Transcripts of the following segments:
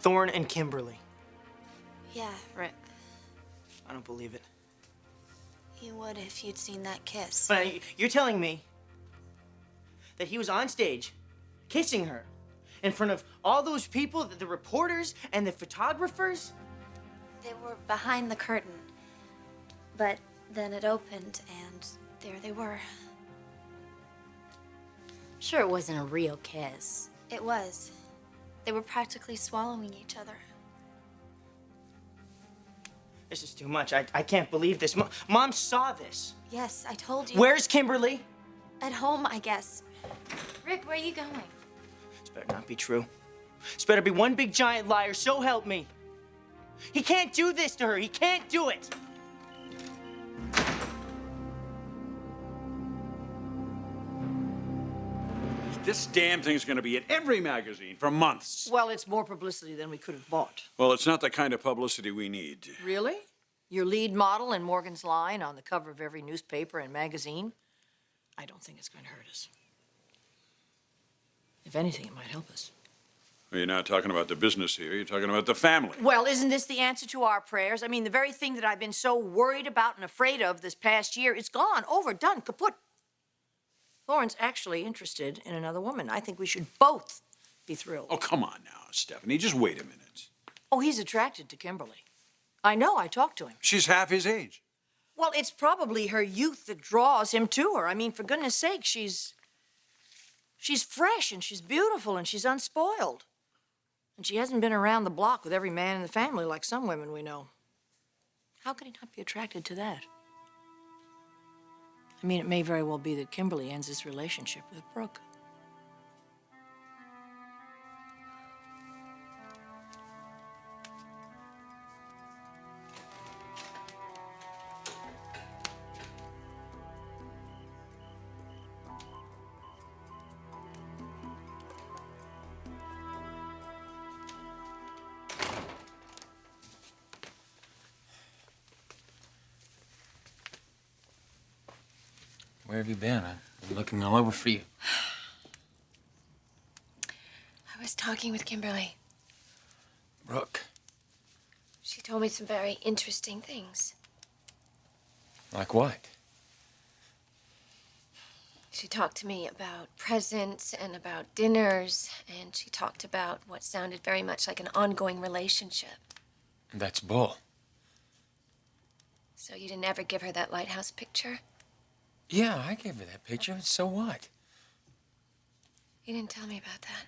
Thorne and Kimberly. Yeah, Rick. I don't believe it. You would if you'd seen that kiss. But you're telling me that he was on stage kissing her in front of all those people, the reporters and the photographers? They were behind the curtain. But then it opened, and there they were. Sure it wasn't a real kiss. It was. They were practically swallowing each other. This is too much. I can't believe this. Mom saw this. Yes, I told you. Where's Kimberly? At home, I guess. Rick, where are you going? This better not be true. This better be one big giant liar, so help me. He can't do this to her. He can't do it. This damn thing's gonna be in every magazine for months. Well, it's more publicity than we could have bought. Well, it's not the kind of publicity we need. Really? Your lead model in Morgan's line on the cover of every newspaper and magazine? I don't think it's going to hurt us. If anything, it might help us. Well, you're not talking about the business here. You're talking about the family. Well, isn't this the answer to our prayers? I mean, the very thing that I've been so worried about and afraid of this past year is gone, over, done, kaput. Thorne's actually interested in another woman. I think we should both be thrilled. Oh, come on now, Stephanie. Just wait a minute. Oh, he's attracted to Kimberly. I know, I talked to him. She's half his age. Well, it's probably her youth that draws him to her. I mean, for goodness sake, she's fresh and she's beautiful and she's unspoiled. And she hasn't been around the block with every man in the family like some women we know. How could he not be attracted to that? I mean, it may very well be that Kimberly ends this relationship with Brooke. Where have you been? I've been looking all over for you. I was talking with Kimberly. Brooke. She told me some very interesting things. Like what? She talked to me about presents and about dinners, and she talked about what sounded very much like an ongoing relationship. That's bull. So you didn't ever give her that lighthouse picture? Yeah, I gave her that picture. So what? You didn't tell me about that.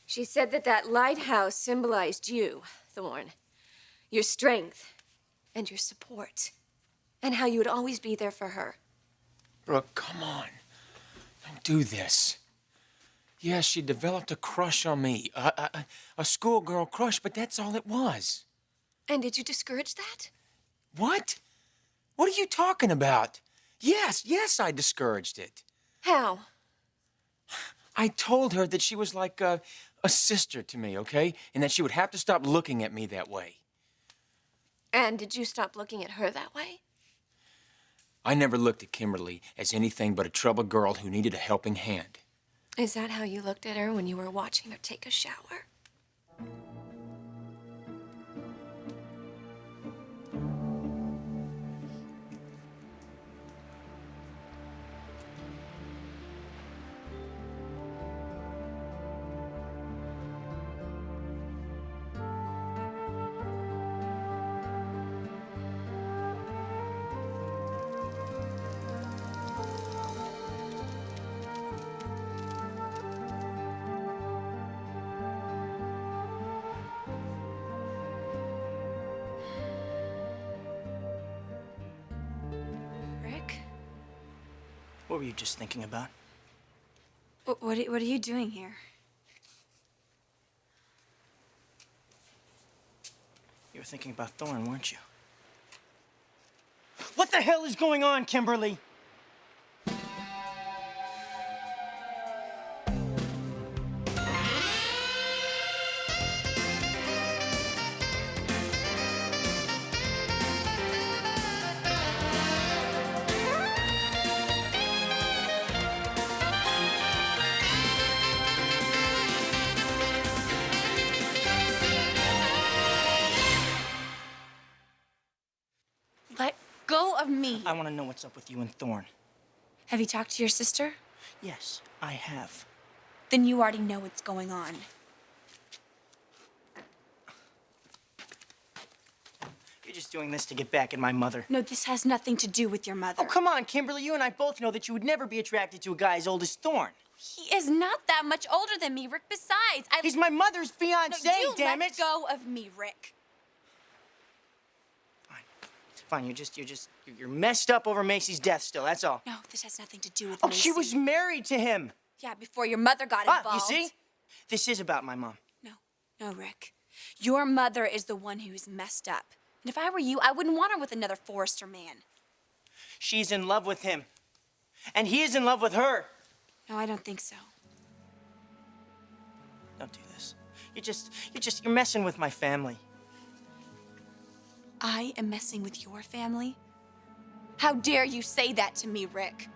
She said that that lighthouse symbolized you, Thorne. Your strength and your support. And how you would always be there for her. Brooke, come on. Don't do this. Yes, she developed a crush on me. A schoolgirl crush, but that's all it was. And did you discourage that? What? What are you talking about? Yes, I discouraged it. How? I told her that she was like a sister to me, okay? And that she would have to stop looking at me that way. And did you stop looking at her that way? I never looked at Kimberly as anything but a troubled girl who needed a helping hand. Is that how you looked at her when you were watching her take a shower? What were you just thinking about? What are you doing here? You were thinking about Thorne, weren't you? What the hell is going on, Kimberly? of me. I want to know what's up with you and Thorne. Have you talked to your sister? Yes, I have. Then you already know what's going on. You're just doing this to get back at my mother. No, this has nothing to do with your mother. Oh, come on, Kimberly. You and I both know that you would never be attracted to a guy as old as Thorne. He is not that much older than me, Rick. Besides, He's my mother's No, fiancé, you damn let it! go of me, Rick. Fine, you're messed up over Macy's death still, that's all. No, this has nothing to do with Oh, Macy. she was married to him. Yeah, before your mother got involved. Ah, you see? This is about my mom. No, Rick. Your mother is the one who is messed up. And if I were you, I wouldn't want her with another Forrester man. She's in love with him. And he is in love with her. No, I don't think so. Don't do this. You're messing with my family. I am messing with your family? How dare you say that to me, Rick?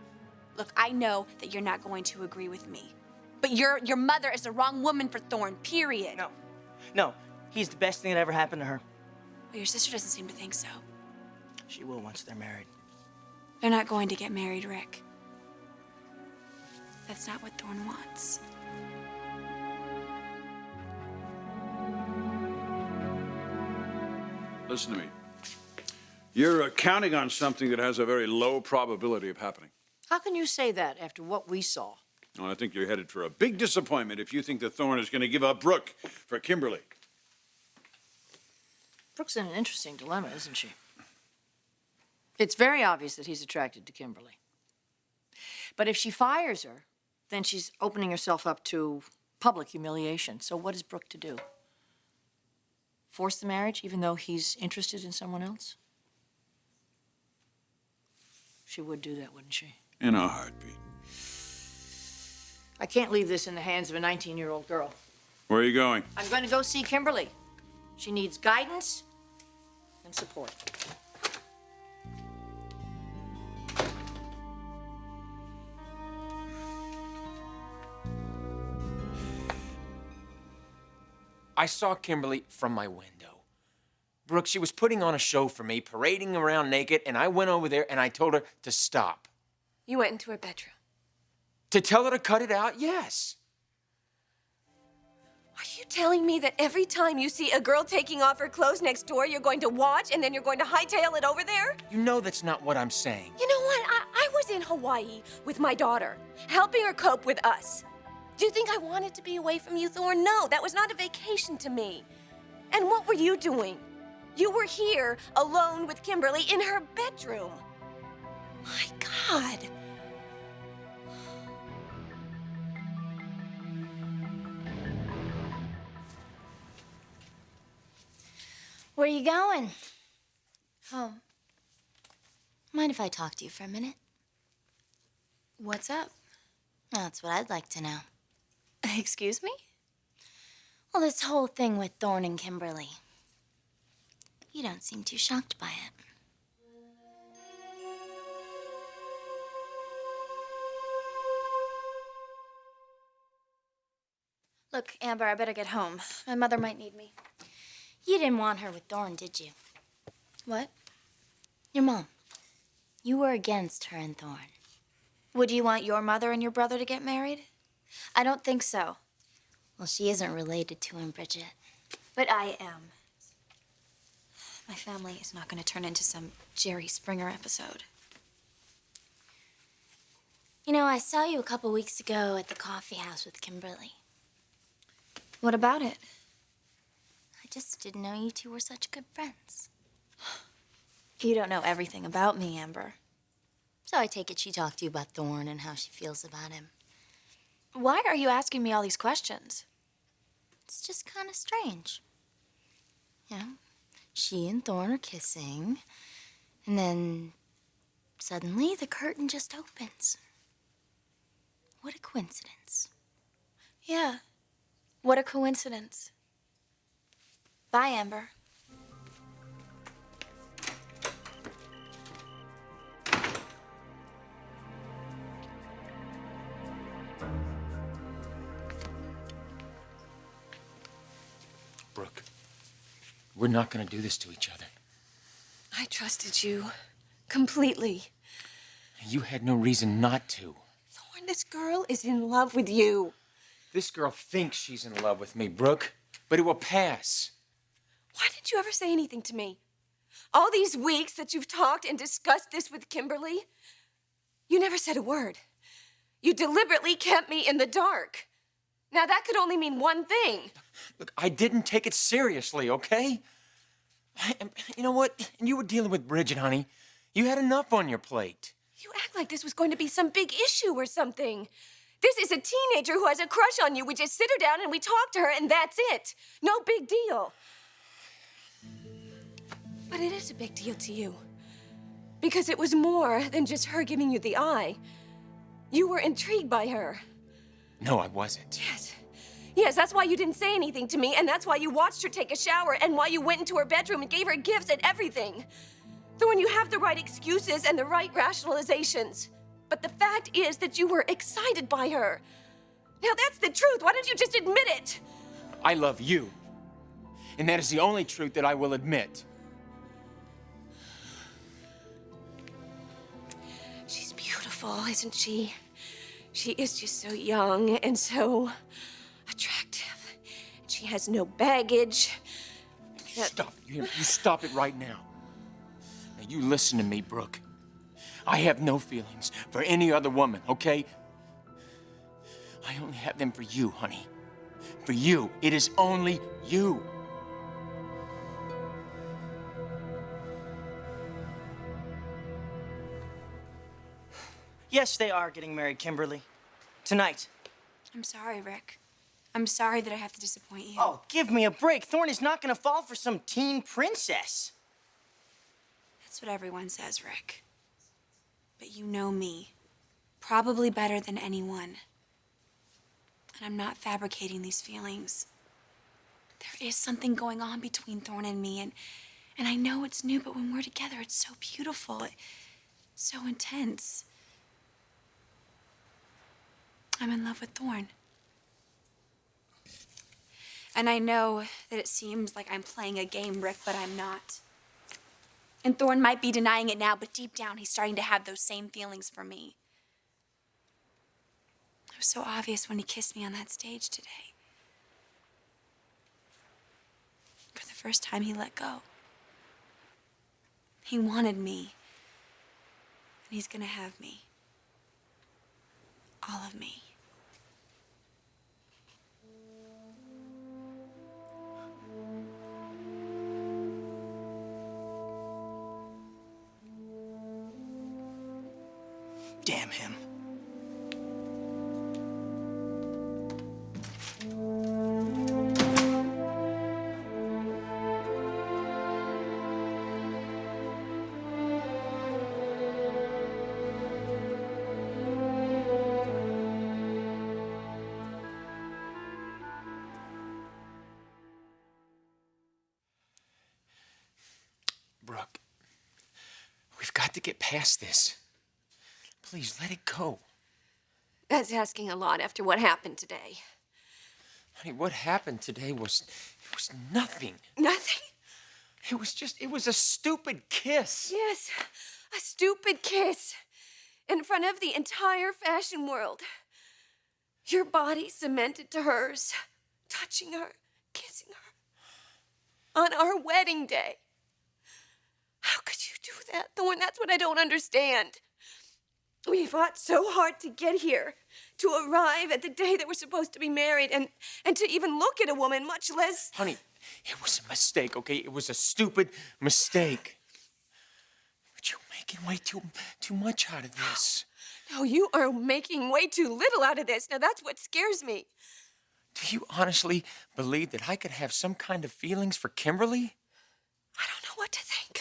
Look, I know that you're not going to agree with me. But your mother is the wrong woman for Thorne, period. No, he's the best thing that ever happened to her. Well, your sister doesn't seem to think so. She will once they're married. They're not going to get married, Rick. That's not what Thorne wants. Listen to me. You're counting on something that has a very low probability of happening. How can you say that after what we saw? Well, I think you're headed for a big disappointment if you think that Thorne is going to give up Brooke for Kimberly. Brooke's in an interesting dilemma, isn't she? It's very obvious that he's attracted to Kimberly. But if she fires her, then she's opening herself up to public humiliation. So what is Brooke to do? Force the marriage, even though he's interested in someone else? She would do that, wouldn't she? In a heartbeat. I can't leave this in the hands of a 19-year-old girl. Where are you going? I'm going to go see Kimberly. She needs guidance and support. I saw Kimberly from my window. Brooke, she was putting on a show for me, parading around naked, and I went over there and I told her to stop. You went into her bedroom. To tell her to cut it out? Yes. Are you telling me that every time you see a girl taking off her clothes next door, you're going to watch and then you're going to hightail it over there? You know that's not what I'm saying. You know what? I was in Hawaii with my daughter, helping her cope with us. Do you think I wanted to be away from you, Thorne? No, that was not a vacation to me. And what were you doing? You were here alone with Kimberly in her bedroom. My God. Where are you going? Home. Mind if I talk to you for a minute? What's up? That's what I'd like to know. Excuse me? Well, this whole thing with Thorne and Kimberly. You don't seem too shocked by it. Look, Amber, I better get home. My mother might need me. You didn't want her with Thorne, did you? What? Your mom. You were against her and Thorne. Would you want your mother and your brother to get married? I don't think so. Well, she isn't related to him, Bridget. But I am. My family is not going to turn into some Jerry Springer episode. You know, I saw you a couple weeks ago at the coffee house with Kimberly. What about it? I just didn't know you two were such good friends. You don't know everything about me, Amber. So I take it she talked to you about Thorne and how she feels about him. Why are you asking me all these questions? It's just kind of strange. You know, she and Thorne are kissing, and then suddenly the curtain just opens. What a coincidence. Yeah. What a coincidence. Bye, Amber. Brooke, we're not gonna do this to each other. I trusted you. Completely. You had no reason not to. Thorne, this girl is in love with you. This girl thinks she's in love with me, Brooke, but it will pass. Why didn't you ever say anything to me? All these weeks that you've talked and discussed this with Kimberly, you never said a word. You deliberately kept me in the dark. Now, that could only mean one thing. Look, I didn't take it seriously, okay? And you know what? You were dealing with Bridget, honey. You had enough on your plate. You act like this was going to be some big issue or something. This is a teenager who has a crush on you. We just sit her down and we talk to her, and that's it. No big deal. But it is a big deal to you. Because it was more than just her giving you the eye. You were intrigued by her. No, I wasn't. Yes. Yes, that's why you didn't say anything to me, and that's why you watched her take a shower, and why you went into her bedroom and gave her gifts and everything. Thorne, you have the right excuses and the right rationalizations. But the fact is that you were excited by her. Now that's the truth. Why don't you just admit it? I love you. And that is the only truth that I will admit. She's beautiful, isn't she? She is just so young and so attractive. She has no baggage. Stop. You stop it right now. Now, you listen to me, Brooke. I have no feelings for any other woman, okay? I only have them for you, honey. For you. It is only you. Yes, they are getting married, Kimberly. Tonight. I'm sorry, Rick. I'm sorry that I have to disappoint you. Oh, give me a break. Thorne is not gonna fall for some teen princess. That's what everyone says, Rick. But you know me. Probably better than anyone. And I'm not fabricating these feelings. There is something going on between Thorne and me, and I know it's new, but when we're together, it's so beautiful. It's so intense. I'm in love with Thorne. And I know that it seems like I'm playing a game, Rick, but I'm not. And Thorne might be denying it now, but deep down, he's starting to have those same feelings for me. It was so obvious when he kissed me on that stage today. For the first time, he let go. He wanted me. And he's gonna have me. All of me. Damn him. Brooke, we've got to get past this. Please, let it go. That's asking a lot after what happened today. Honey, what happened today was nothing. Nothing? It was a stupid kiss. Yes, a stupid kiss in front of the entire fashion world. Your body cemented to hers, touching her, kissing her on our wedding day. How could you do that, Thorne? That's what I don't understand. We fought so hard to get here, to arrive at the day that we're supposed to be married, and to even look at a woman, much less... Honey, it was a mistake, okay? It was a stupid mistake. But you're making way too much out of this. No, you are making way too little out of this. Now, that's what scares me. Do you honestly believe that I could have some kind of feelings for Kimberly? I don't know what to think.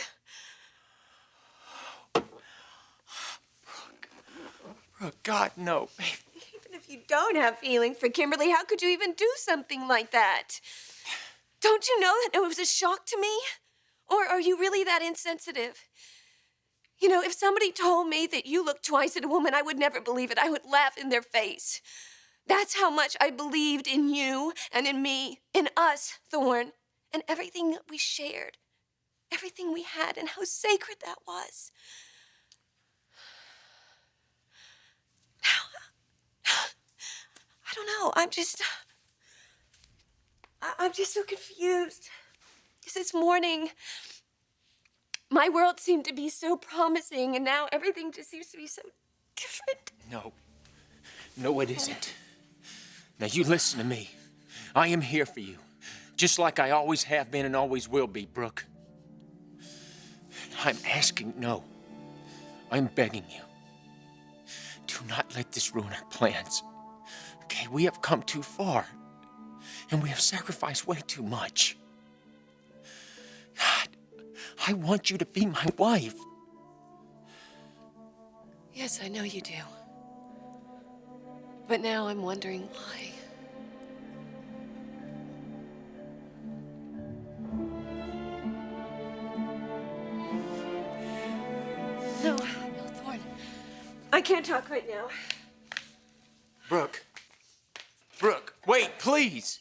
Brooke, God, no. Even if you don't have feelings for Kimberly, how could you even do something like that? Don't you know that it was a shock to me? Or are you really that insensitive? You know, if somebody told me that you looked twice at a woman, I would never believe it. I would laugh in their face. That's how much I believed in you and in me, in us, Thorne, and everything that we shared, everything we had, and how sacred that was. I don't know. I'm just so confused. Because this morning, my world seemed to be so promising, and now everything just seems to be so different. No, it isn't. Now, you listen to me. I am here for you, just like I always have been and always will be, Brooke. I'm asking, no. I'm begging you. Do not let this ruin our plans. Okay, we have come too far, and we have sacrificed way too much. God, I want you to be my wife. Yes, I know you do. But now I'm wondering why. No, Thorne. I can't talk right now. Brooke, wait, please.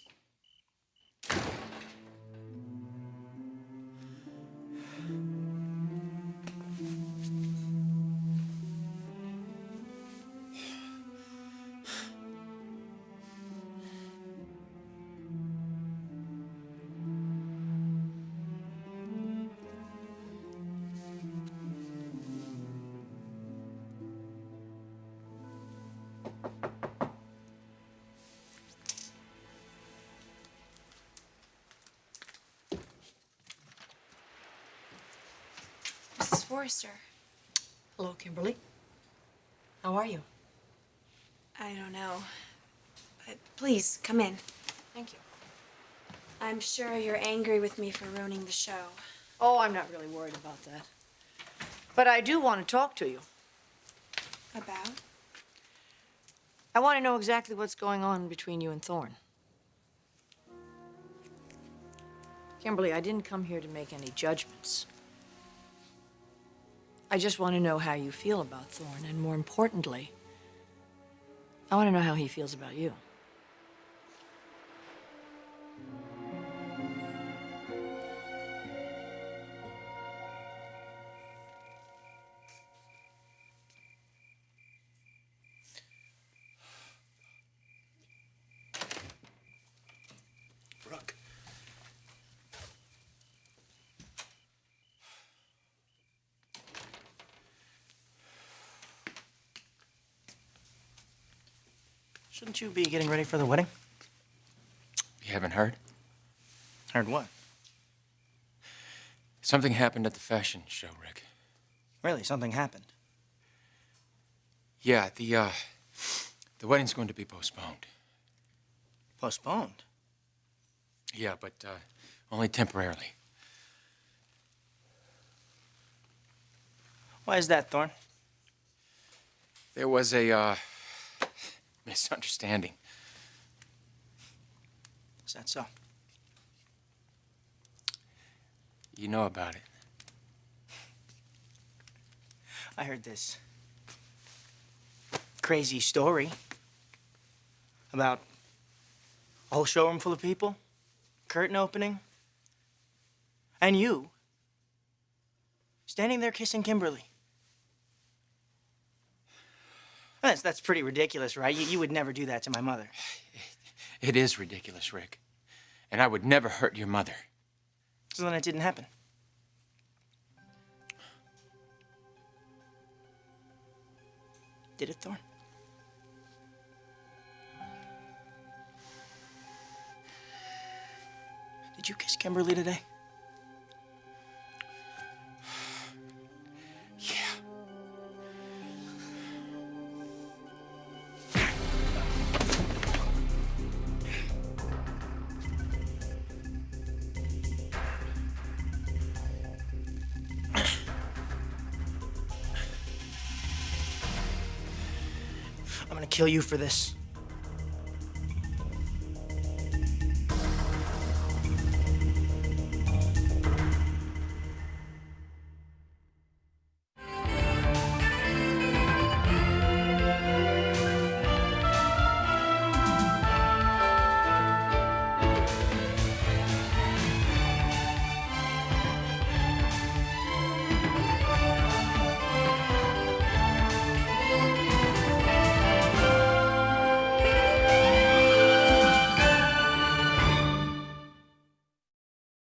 Mrs. Forrester. Hello, Kimberly. How are you? I don't know. But please, come in. Thank you. I'm sure you're angry with me for ruining the show. Oh, I'm not really worried about that. But I do want to talk to you. About? I want to know exactly what's going on between you and Thorne. Kimberly, I didn't come here to make any judgments. I just want to know how you feel about Thorne, and more importantly, I want to know how he feels about you. Brooke. Shouldn't you be getting ready for the wedding? You haven't heard? Heard what? Something happened at the fashion show, Rick. Really, something happened. Yeah, the wedding's going to be postponed. Postponed? Yeah, but only temporarily. Why is that, Thorne? There was a misunderstanding. Is that so? You know about it. I heard this crazy story about a whole showroom full of people, curtain opening, and you standing there kissing Kimberly. That's pretty ridiculous, right? You would never do that to my mother. It is ridiculous, Rick. And I would never hurt your mother. So then it didn't happen. Did it, Thorne? Did you kiss Kimberly today? Yeah. I'm gonna kill you for this.